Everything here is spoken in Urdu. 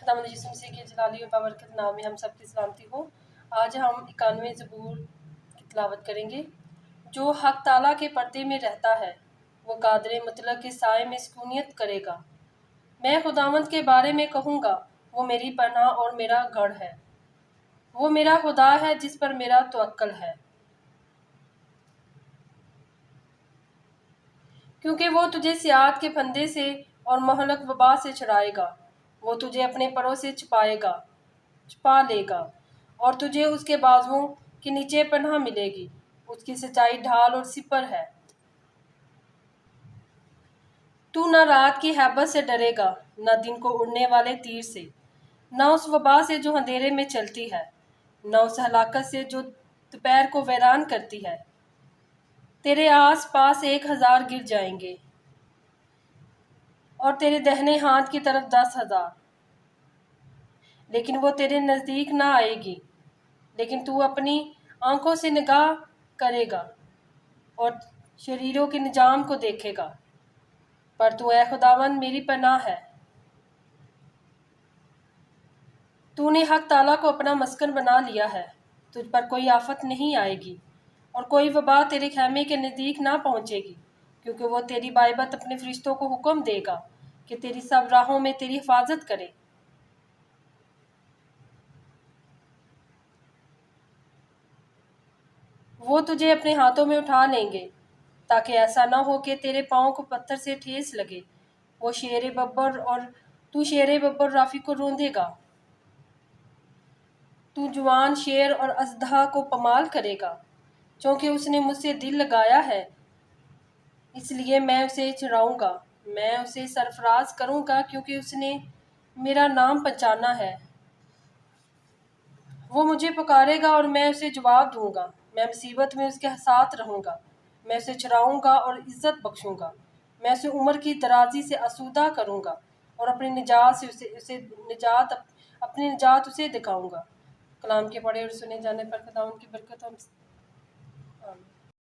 خداوند یسوع مسیح کے جلالی و بابرکت نام میں ہم سب کی سلامتی ہو۔ آج ہم 91 زبور کی تلاوت کریں گے۔ جو حق تعالیٰ کے پردے میں رہتا ہے وہ قادر مطلق کے سائے میں سکونیت کرے گا۔ میں خداوند کے بارے میں کہوں گا، وہ میری پناہ اور میرا گڑھ ہے۔ وہ میرا خدا ہے جس پر میرا توکل ہے، کیونکہ وہ تجھے سیاحت کے پھندے سے اور مہلک وبا سے چھڑائے گا۔ وہ تجھے اپنے پروں سے چھپا لے گا اور تجھے اس کے بازوؤں کے نیچے پناہ ملے گی۔ اس کی سچائی ڈھال اور سپر ہے۔ تو نہ رات کی ہیبت سے ڈرے گا، نہ دن کو اڑنے والے تیر سے، نہ اس وبا سے جو اندھیرے میں چلتی ہے، نہ اس ہلاکت سے جو دوپہر کو ویران کرتی ہے۔ تیرے آس پاس 1000 گر جائیں گے اور تیرے دہنے ہاتھ کی طرف 10,000، لیکن وہ تیرے نزدیک نہ آئے گی۔ لیکن تو اپنی آنکھوں سے نگاہ کرے گا اور شریروں کے نظام کو دیکھے گا۔ پر تو اے خداوند میری پناہ ہے۔ تو نے حق تعالیٰ کو اپنا مسکن بنا لیا ہے۔ تجھ پر کوئی آفت نہیں آئے گی اور کوئی وبا تیرے خیمے کے نزدیک نہ پہنچے گی، کیونکہ وہ تیری بائبت اپنے فرشتوں کو حکم دے گا کہ تیری سب راہوں میں تیری حفاظت کرے۔ وہ تجھے اپنے ہاتھوں میں اٹھا لیں گے تاکہ ایسا نہ ہو کہ تیرے پاؤں کو پتھر سے ٹھیس لگے۔ تو شیر ببر رافی کو روندے گا۔ تو جوان شیر اور اژدہا کو پامال کرے گا، چونکہ اس نے مجھ سے دل لگایا ہے، اس لیے میں اسے چھڑاؤں گا۔ میں اسے سرفراز کروں گا کیونکہ اس نے میرا نام پہچانا ہے۔ وہ مجھے پکارے گا اور میں اسے جواب دوں گا۔ میں مصیبت میں اس کے ساتھ رہوں گا، میں اسے چھڑاؤں گا اور عزت بخشوں گا۔ میں اسے عمر کی درازی سے آسودہ کروں گا اور اپنی نجات اسے دکھاؤں گا۔ کلام کے پڑھے اور سنے جانے پر خداوند کی برکت ہم